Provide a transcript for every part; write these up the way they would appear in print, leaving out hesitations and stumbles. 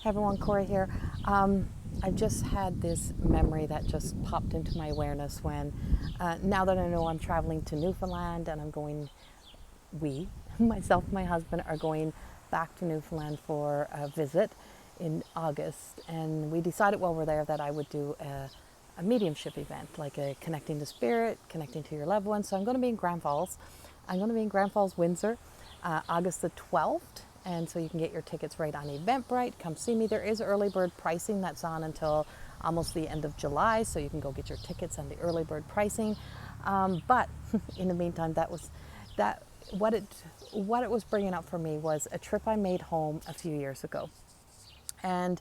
Hey everyone, Corrie here. I've just had this memory that just popped into my awareness when, now that I know I'm traveling to Newfoundland and I'm going, myself and my husband are going back to Newfoundland for a visit in August. And we decided while we're there that I would do a mediumship event, like a connecting to spirit, connecting to your loved ones. So I'm going to be in Grand Falls. I'm going to be in Grand Falls, Windsor, August the 12th. And so you can get your tickets right on Eventbrite. Come see me. There is early bird pricing that's on until almost the end of July, so you can go get your tickets on the early bird pricing. But in the meantime, what it was bringing up for me was a trip I made home a few years ago, and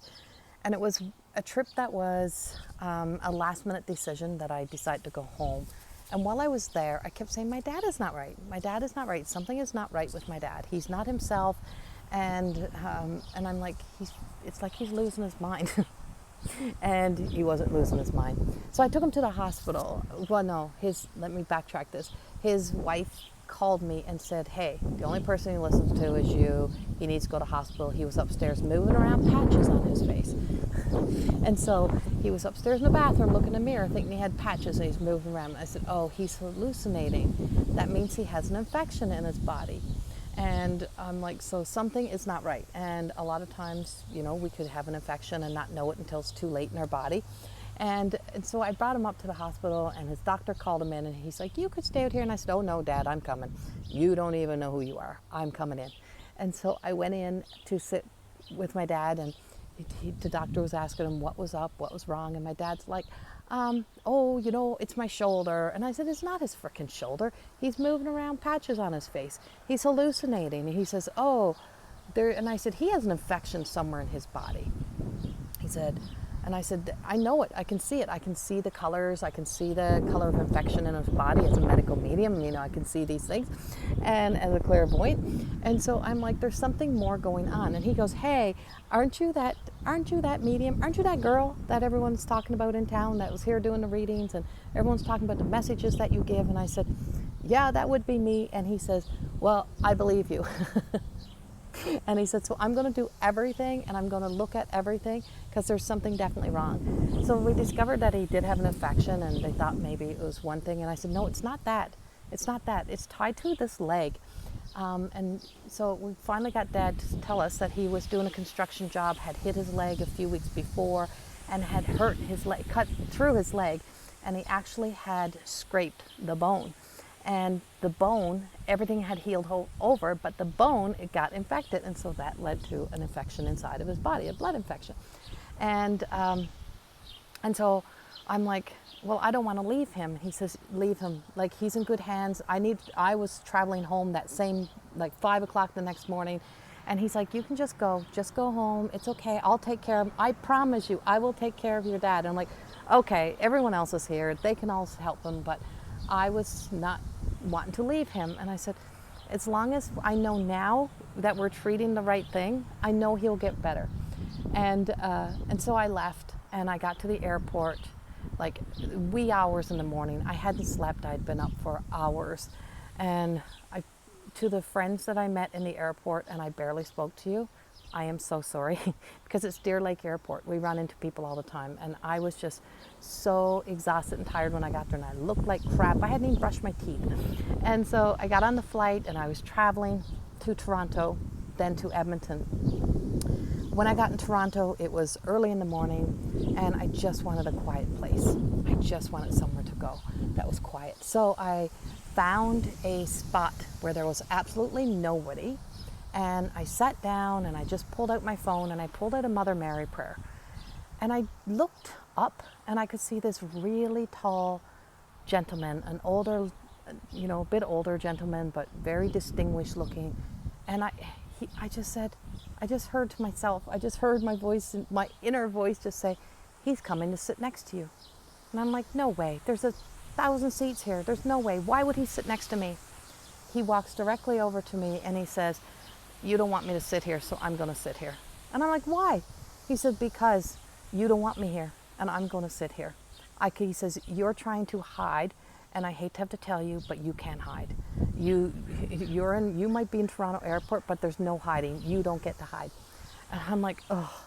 it was a trip that was a last minute decision that I decided to go home. And while I was there, I kept saying, my dad is not right. My dad is not right. Something is not right with my dad. He's not himself. And I'm like, it's like he's losing his mind. And he wasn't losing his mind. So I took him to the hospital. Well, no, let me backtrack this. His wife called me and said, hey, the only person he listens to is you. He needs to go to hospital. He was upstairs moving around, patches on his face. And so he was upstairs in the bathroom looking in the mirror thinking he had patches and he's moving around. I said, oh, he's hallucinating. That means he has an infection in his body. And I'm like, so something is not right. And a lot of times, we could have an infection and not know it until it's too late in our body. And so I brought him up to the hospital, and his doctor called him in, and he's like, you could stay out here. And I said, oh no, Dad, I'm coming. You don't even know who you are. I'm coming in. And so I went in to sit with my dad, and the doctor was asking him what was up, what was wrong. And my dad's like, oh, it's my shoulder. And I said, it's not his frickin' shoulder. He's moving around, patches on his face. He's hallucinating. And he says, and I said, he has an infection somewhere in his body. He said, and I said, I know it. I can see it. I can see the colors. I can see the color of infection in his body. As a medical medium, I can see these things, and as a clairvoyant. And so I'm like, there's something more going on. And he goes, hey, aren't you that medium? Aren't you that girl that everyone's talking about in town that was here doing the readings, and everyone's talking about the messages that you give? And I said, yeah, that would be me. And he says, well, I believe you. And he said, so I'm going to do everything, and I'm going to look at everything because there's something definitely wrong. So we discovered that he did have an infection, and they thought maybe it was one thing. And I said, no, it's not that. It's not that. It's tied to this leg. And so we finally got Dad to tell us that he was doing a construction job, had hit his leg a few weeks before, and had hurt his leg, cut through his leg, and he actually had scraped the bone. And the bone, everything had healed over, but the bone, it got infected. And so that led to an infection inside of his body, a blood infection. And so I'm like, well, I don't want to leave him. He says, leave him. Like, he's in good hands. I was traveling home that same, 5 o'clock the next morning. And he's like, you can just go home. It's okay. I'll take care of him. I promise you, I will take care of your dad. And I'm like, okay, everyone else is here. They can all help him. But I was not wanting to leave him. And I said, as long as I know now that we're treating the right thing, I know he'll get better. And so I left, and I got to the airport wee hours in the morning. I hadn't slept. I'd been up for hours. And to the friends that I met in the airport, and I barely spoke to you, I am so sorry. Because it's Deer Lake Airport. We run into people all the time. And I was just so exhausted and tired when I got there, and I looked like crap. I hadn't even brushed my teeth. And so I got on the flight, and I was traveling to Toronto, then to Edmonton. When I got in Toronto, it was early in the morning, and I just wanted a quiet place. I just wanted somewhere to go that was quiet. So I found a spot where there was absolutely nobody. And I sat down, and I just pulled out my phone, and I pulled out a Mother Mary prayer. And I looked up, and I could see this really tall gentleman, an older, a bit older gentleman, but very distinguished looking. And I just said, I just heard to myself, I just heard my voice, my inner voice just say, he's coming to sit next to you. And I'm like, no way. There's 1,000 seats here. There's no way. Why would he sit next to me? He walks directly over to me, and he says, you don't want me to sit here, so I'm going to sit here. And I'm like, why? He said, because you don't want me here, and I'm going to sit here. He says, you're trying to hide, and I hate to have to tell you, but you can't hide. You might be in Toronto Airport, but there's no hiding. You don't get to hide. And I'm like, oh.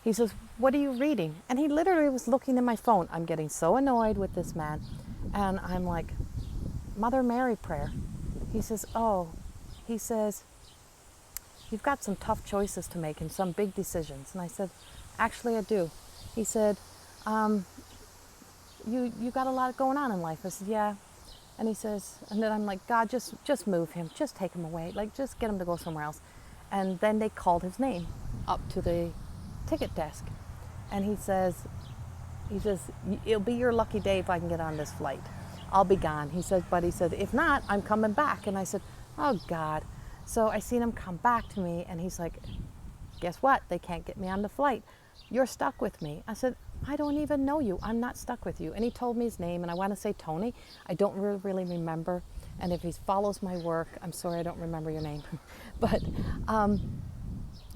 He says, what are you reading? And he literally was looking at my phone. I'm getting so annoyed with this man. And I'm like, Mother Mary prayer. He says, oh, he says, you've got some tough choices to make and some big decisions. And I said, actually I do. He said, you got a lot going on in life. I said, yeah. And he says, and then I'm like, God, just move him. Just take him away. Like, just get him to go somewhere else. And then they called his name up to the ticket desk. And he says, it'll be your lucky day if I can get on this flight. I'll be gone. He said, but he said, if not, I'm coming back. And I said, oh God. So I seen him come back to me and he's like, guess what? They can't get me on the flight. You're stuck with me. I said, I don't even know you. I'm not stuck with you. And he told me his name, and I want to say Tony. I don't really remember. And if he follows my work, I'm sorry I don't remember your name. But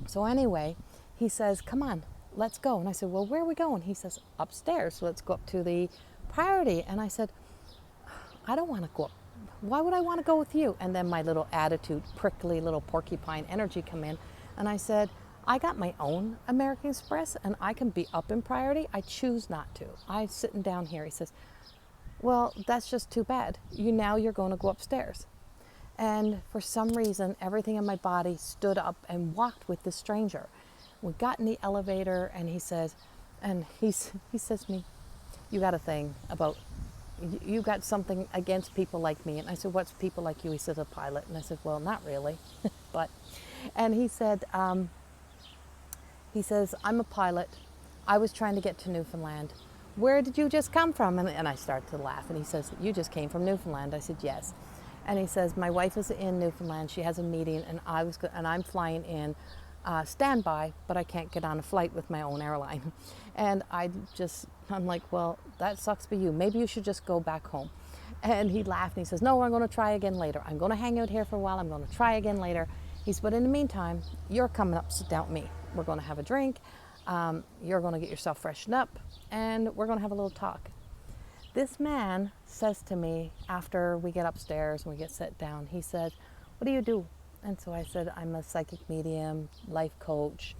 so anyway, he says, come on, let's go. And I said, well, where are we going? He says, upstairs. So let's go up to the priority. And I said, I don't want to go up. Why would I want to go with you? And then my little attitude, prickly little porcupine energy come in. And I said, I got my own American Express and I can be up in priority. I choose not to. I'm sitting down here. He says, well, that's just too bad. You're going to go upstairs. And for some reason, everything in my body stood up and walked with this stranger. We got in the elevator and he says to me, you got a thing about, you got something against people like me. And I said, what's people like you? He said, a pilot. And I said, well, not really, and he said, he says, I'm a pilot. I was trying to get to Newfoundland. Where did you just come from? And I started to laugh. And he says, you just came from Newfoundland. I said, yes. And he says, my wife is in Newfoundland. She has a meeting, and I'm flying in standby, but I can't get on a flight with my own airline. And I'm like, well, that sucks for you. Maybe you should just go back home. And he laughed and he says, no, I'm going to try again later. I'm going to hang out here for a while. I'm going to try again later. He said, but in the meantime, you're coming up, sit down with me. We're going to have a drink. You're going to get yourself freshened up, and we're going to have a little talk. This man says to me after we get upstairs and we get set down, he said, what do you do? And so I said, I'm a psychic medium, life coach,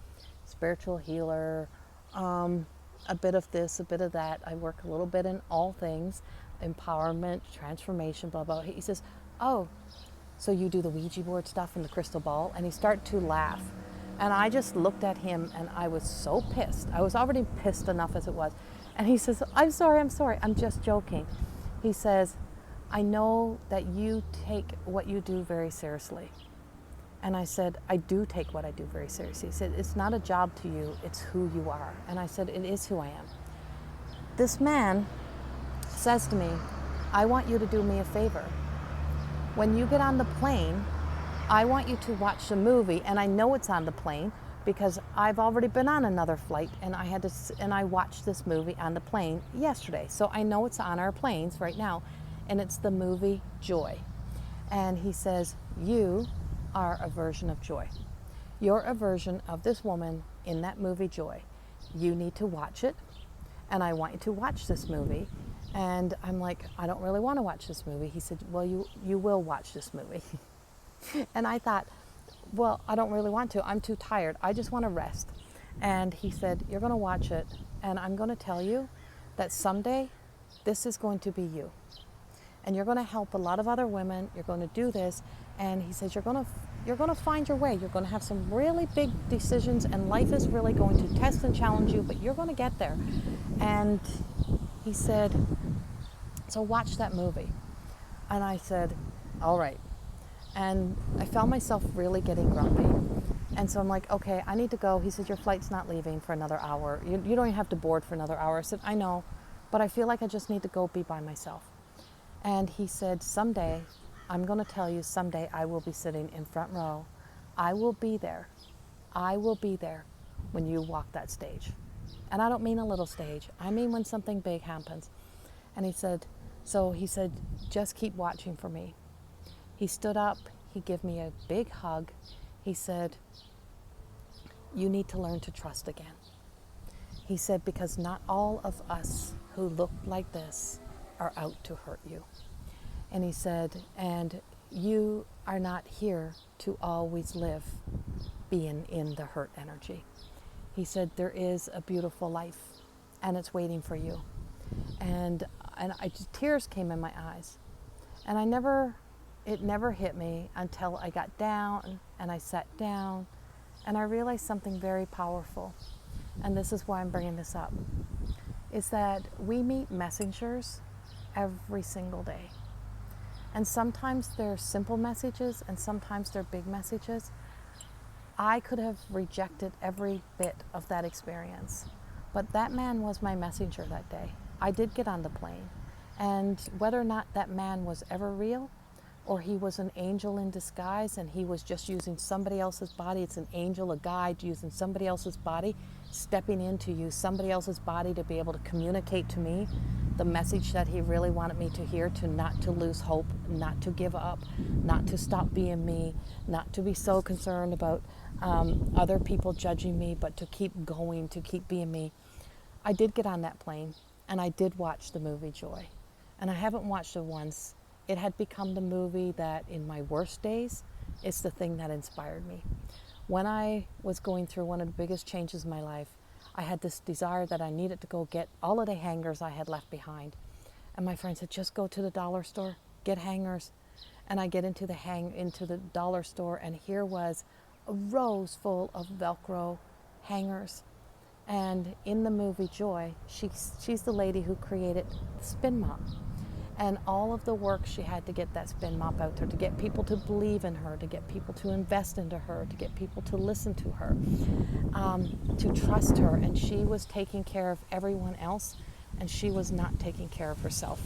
spiritual healer, a bit of this, a bit of that. I work a little bit in all things, empowerment, transformation, blah, blah. He says, oh, so you do the Ouija board stuff and the crystal ball? And he started to laugh. And I just looked at him and I was so pissed. I was already pissed enough as it was. And he says, I'm sorry, I'm just joking. He says, I know that you take what you do very seriously. And I said, I do take what I do very seriously. He said, it's not a job to you, it's who you are. And I said, it is who I am. This man says to me, I want you to do me a favor. When you get on the plane, I want you to watch the movie, and I know it's on the plane because I've already been on another flight, and I watched this movie on the plane yesterday. So I know it's on our planes right now, and it's the movie Joy. And he says, you are a version of Joy. You're a version of this woman in that movie Joy. You need to watch it, and I want you to watch this movie. And I'm like, I don't really want to watch this movie. He said, well, you will watch this movie. And I thought, well, I don't really want to. I'm too tired. I just want to rest. And he said, you're going to watch it, and I'm going to tell you that someday this is going to be you. And you're going to help a lot of other women. You're going to do this. And he says, you're going to find your way. You're going to have some really big decisions, and life is really going to test and challenge you, but you're going to get there. And he said, so watch that movie. And I said, all right. And I found myself really getting grumpy. And so I'm like, okay, I need to go. He said, your flight's not leaving for another hour. You don't even have to board for another hour. I said, I know, but I feel like I just need to go be by myself. And he said, someday, I'm going to tell you, someday I will be sitting in front row. I will be there. I will be there when you walk that stage. And I don't mean a little stage. I mean when something big happens. And he said, just keep watching for me. He stood up, he gave me a big hug. He said, you need to learn to trust again. He said, because not all of us who look like this are out to hurt you. And he said, and you are not here to always live being in the hurt energy. He said, there is a beautiful life and it's waiting for you. And tears came in my eyes. And it never hit me until I got down and I sat down and I realized something very powerful. And this is why I'm bringing this up, is that we meet messengers every single day. And sometimes they're simple messages and sometimes they're big messages. I could have rejected every bit of that experience, but that man was my messenger that day. I did get on the plane, and whether or not that man was ever real, or he was an angel in disguise and he was just using somebody else's body, it's an angel, a guide using somebody else's body, stepping in to use somebody else's body to be able to communicate to me the message that he really wanted me to hear, to not to lose hope, not to give up, not to stop being me, not to be so concerned about other people judging me, but to keep going, to keep being me. I did get on that plane and I did watch the movie Joy. And I haven't watched it once. It had become the movie that in my worst days, it's the thing that inspired me. When I was going through one of the biggest changes in my life, I had this desire that I needed to go get all of the hangers I had left behind. And my friend said, just go to the dollar store, get hangers. And I get into the dollar store, and here was a rows full of Velcro hangers. And in the movie Joy, she's the lady who created the spin mop. And all of the work she had to get that spin mop out there, to get people to believe in her, to get people to invest into her, to get people to listen to her, to trust her. And she was taking care of everyone else, and she was not taking care of herself.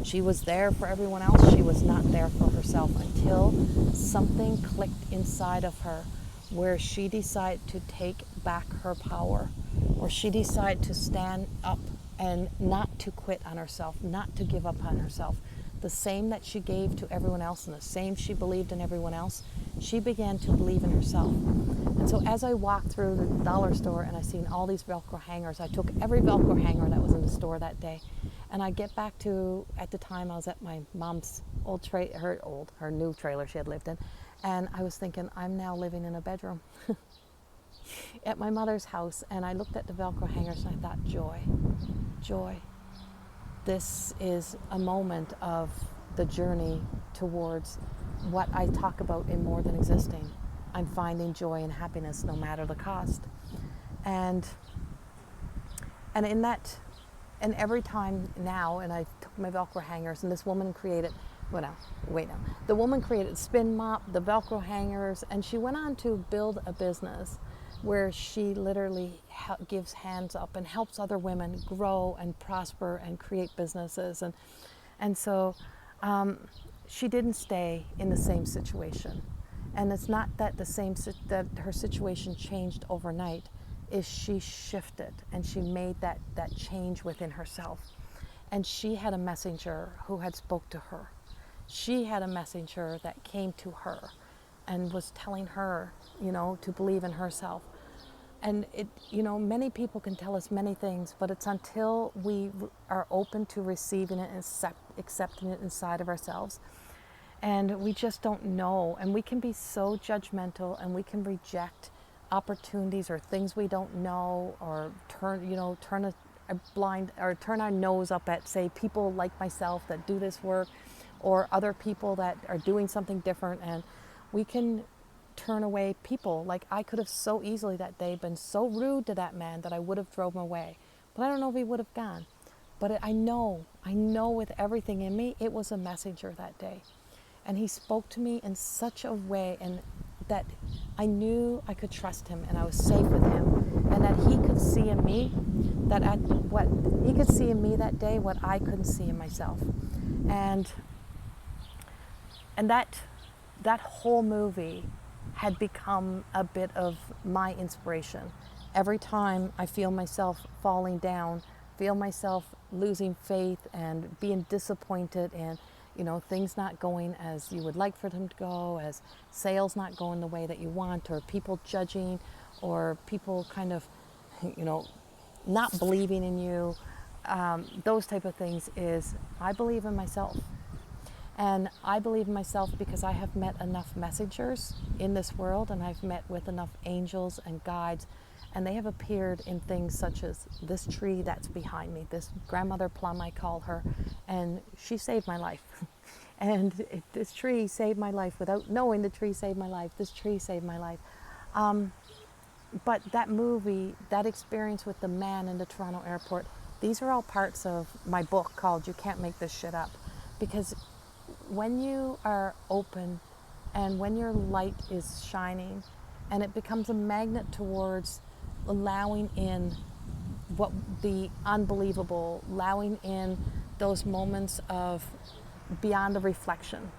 She was there for everyone else. She was not there for herself until something clicked inside of her where she decided to take back her power, or she decided to stand up and not to quit on herself, not to give up on herself. The same that she gave to everyone else and the same she believed in everyone else, she began to believe in herself. And so as I walked through the dollar store and I seen all these Velcro hangers, I took every Velcro hanger that was in the store that day. And I get back to, at the time I was at my mom's her new trailer she had lived in. And I was thinking, I'm now living in a bedroom at my mother's house. And I looked at the Velcro hangers and I thought, joy. This is a moment of the journey towards what I talk about in More Than Existing. I'm finding joy and happiness no matter the cost. And in that, and every time now, and I took my Velcro hangers, and this woman created, the woman created spin mop, the Velcro hangers, and she went on to build a business where she literally gives hands up and helps other women grow and prosper and create businesses. And so she didn't stay in the same situation. And it's not that that her situation changed overnight, is she shifted and she made that change within herself. And she had a messenger who had spoke to her. She had a messenger that came to her and was telling her, to believe in herself. And many people can tell us many things, but it's until we are open to receiving it and accepting it inside of ourselves. And we just don't know. And we can be so judgmental, and we can reject opportunities or things we don't know, or turn a blind, or turn our nose up at, say, people like myself that do this work, or other people that are doing something different. And we can turn away people. Like I could have so easily that day been so rude to that man that I would have thrown him away. But I don't know if he would have gone. But I know with everything in me, it was a messenger that day. And he spoke to me in such a way, and that I knew I could trust him and I was safe with him, and that he could see in me what he could see in me that day, what I couldn't see in myself. And that whole movie had become a bit of my inspiration. Every time I feel myself falling down, feel myself losing faith and being disappointed, and things not going as you would like for them to go, as sales not going the way that you want, or people judging, or people kind of, not believing in you, those type of things, is I believe in myself. And I believe in myself because I have met enough messengers in this world, and I've met with enough angels and guides And they have appeared in things such as this tree that's behind me, this grandmother plum I call her, and she saved my life. This tree saved my life without knowing the tree saved my life. This tree saved my life. But that movie, that experience with the man in the Toronto airport, these are all parts of my book called You Can't Make This Shit Up. Because when you are open and when your light is shining and it becomes a magnet towards allowing in what the unbelievable, allowing in those moments of beyond the reflection,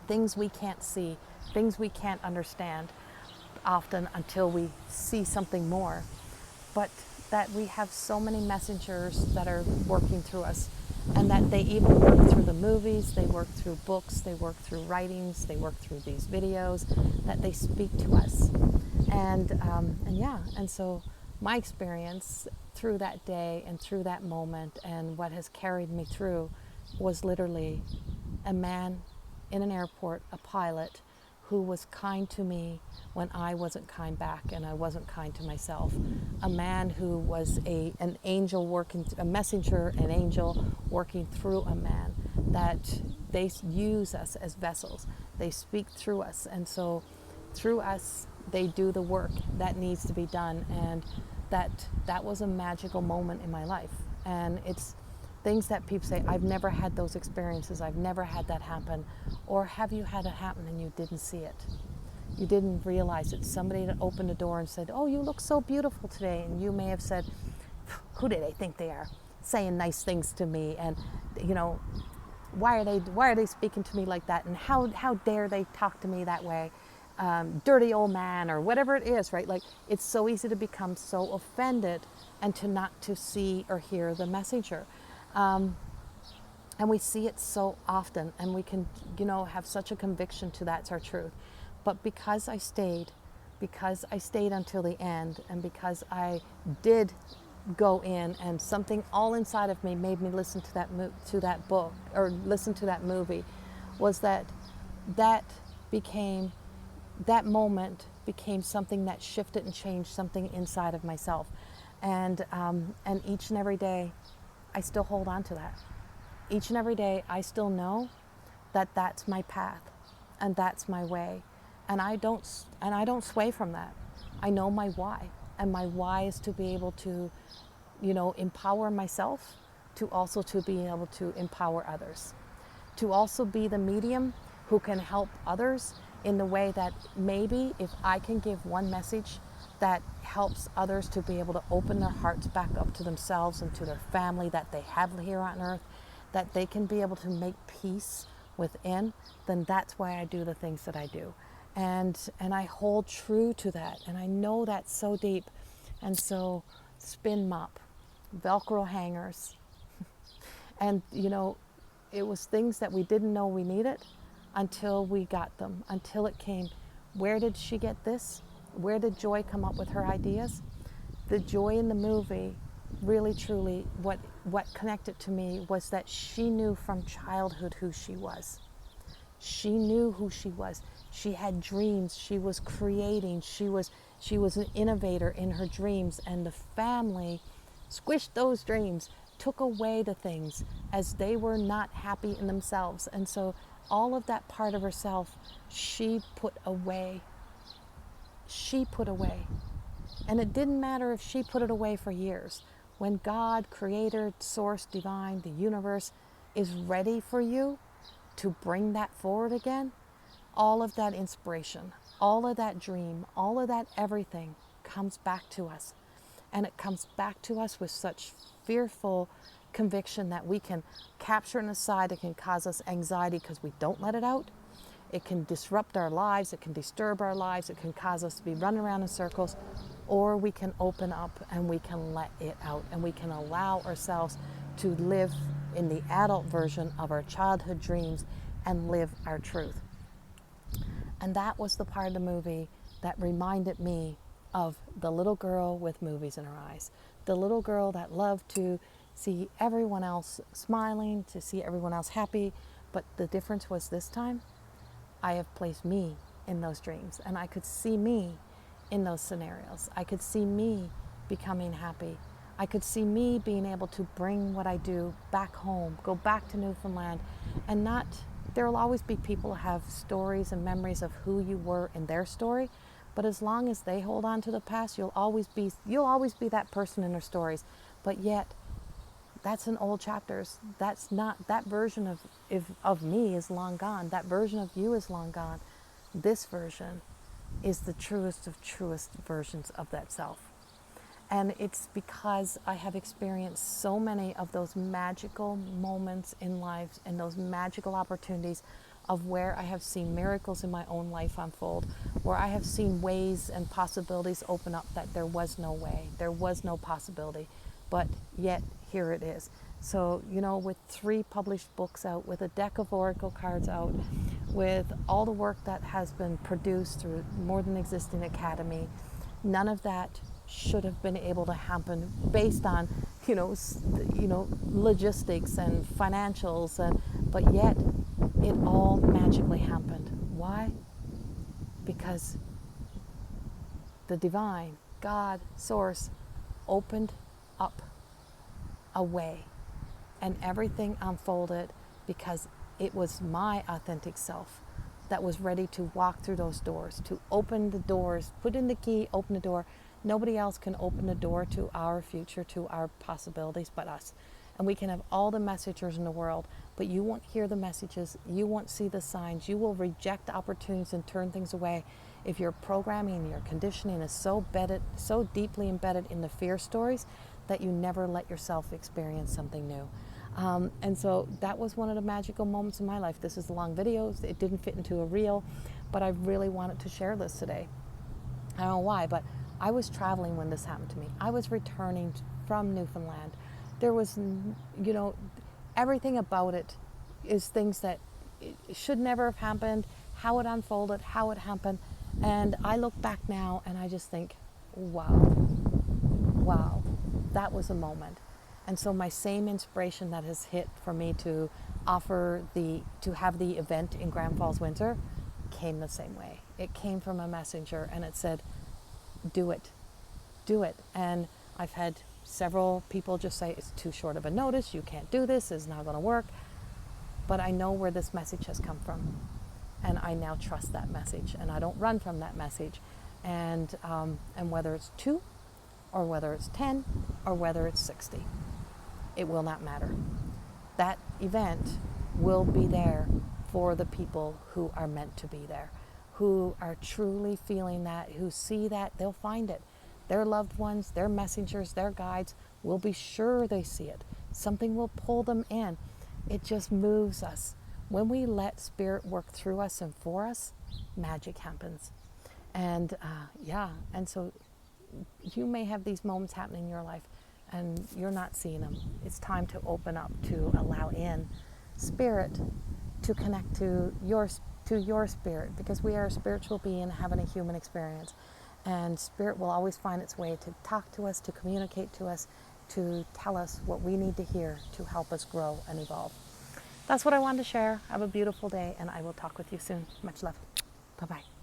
things we can't see, things we can't understand often until we see something more, but that we have so many messengers that are working through us, and that they even work through the movies, they work through books, they work through writings, they work through these videos, that they speak to us. And so my experience through that day and through that moment and what has carried me through was literally a man in an airport, a pilot, who was kind to me when I wasn't kind back and I wasn't kind to myself. A man who was an angel working, a messenger, an angel working through a man, that they use us as vessels. They speak through us, and so through us they do the work that needs to be done. And that was a magical moment in my life. And it's things that people say, I've never had those experiences, I've never had that happen. Or have you had it happen and you didn't see it? You didn't realize it. Somebody that opened the door and said, oh, you look so beautiful today. And you may have said, who do they think they are? Saying nice things to me. And, why are they speaking to me like that? And how dare they talk to me that way? Dirty old man, or whatever it is, right? Like, it's so easy to become so offended and to not to see or hear the messenger. And we see it so often, and we can, have such a conviction to that's our truth. But because I stayed until the end, and because I did go in, and something all inside of me made me listen to that book, or listen to that movie, was that moment became something that shifted and changed something inside of myself. And each and every day, I still hold on to that. Each and every day, I still know that that's my path and that's my way. And I don't sway from that. I know my why. And my why is to be able to, empower myself, to also to be able to empower others. To also be the medium who can help others in the way that maybe if I can give one message that helps others to be able to open their hearts back up to themselves and to their family that they have here on earth, that they can be able to make peace within, then that's why I do the things that I do. And I hold true to that, and I know that so deep. And so spin mop, Velcro hangers, and it was things that we didn't know we needed until we got them, until it came. Where did she get this? Where did Joy come up with her ideas? The joy in the movie, really truly, what connected to me was that she knew from childhood who she was. She knew who she was. She had dreams. She was creating. She was an innovator in her dreams, and the family squished those dreams, took away the things as they were not happy in themselves. And so all of that part of herself, she put away. She put away. And it didn't matter if she put it away for years. When God, Creator, Source, Divine, the universe, is ready for you to bring that forward again, all of that inspiration, all of that dream, all of that everything comes back to us. And it comes back to us with such fearful conviction that we can capture it aside. It can cause us anxiety because we don't let it out. It can disrupt our lives. It can disturb our lives. It can cause us to be running around in circles. Or we can open up and we can let it out, and we can allow ourselves to live in the adult version of our childhood dreams and live our truth. And that was the part of the movie that reminded me of the little girl with movies in her eyes. The little girl that loved to see everyone else smiling, to see everyone else happy. But the difference was this time, I have placed me in those dreams, and I could see me in those scenarios. I could see me becoming happy. I could see me being able to bring what I do back home, go back to Newfoundland, and not, there will always be people who have stories and memories of who you were in their story, but as long as they hold on to the past, you'll always be that person in their stories. But yet, that's in old chapters. That's not, that version of me is long gone. That version of you is long gone. This version is the truest of truest versions of that self. And it's because I have experienced so many of those magical moments in life and those magical opportunities of where I have seen miracles in my own life unfold, where I have seen ways and possibilities open up that there was no way, there was no possibility, but yet here it is. So, you know, with 3 published books out, with a deck of oracle cards out, with all the work that has been produced through More Than Existing Academy, none of that should have been able to happen based on, logistics and financials, but yet it all magically happened. Why? Because the divine, God, Source, opened up a way, and everything unfolded because it was my authentic self that was ready to walk through those doors, to open the doors, put in the key, open the door. Nobody else can open the door to our future, to our possibilities but us. And we can have all the messengers in the world, but you won't hear the messages, you won't see the signs, you will reject opportunities and turn things away if your programming, your conditioning is so deeply embedded in the fear stories that you never let yourself experience something new. And so that was one of the magical moments in my life. This is a long video, it didn't fit into a reel, but I really wanted to share this today. I don't know why, but I was traveling when this happened to me. I was returning from Newfoundland. There was, everything about it is things that should never have happened, how it unfolded, how it happened. And I look back now and I just think, wow, that was a moment. And so my same inspiration that has hit for me to have the event in Grand Falls, Windsor, came the same way. It came from a messenger and it said, do it. And I've had several people just say, it's too short of a notice, you can't do this, it's not going to work. But I know where this message has come from. And I now trust that message and I don't run from that message. And whether it's 2 or whether it's 10 or whether it's 60, it will not matter. That event will be there for the people who are meant to be there, who are truly feeling that, who see that, they'll find it. Their loved ones, their messengers, their guides will be sure they see it. Something will pull them in. It just moves us. When we let spirit work through us and for us, magic happens. And and so you may have these moments happening in your life and you're not seeing them. It's time to open up, to allow in spirit to connect to your spirit, because we are a spiritual being having a human experience. And spirit will always find its way to talk to us, to communicate to us, to tell us what we need to hear to help us grow and evolve. That's what I wanted to share. Have a beautiful day, and I will talk with you soon. Much love. Bye-bye.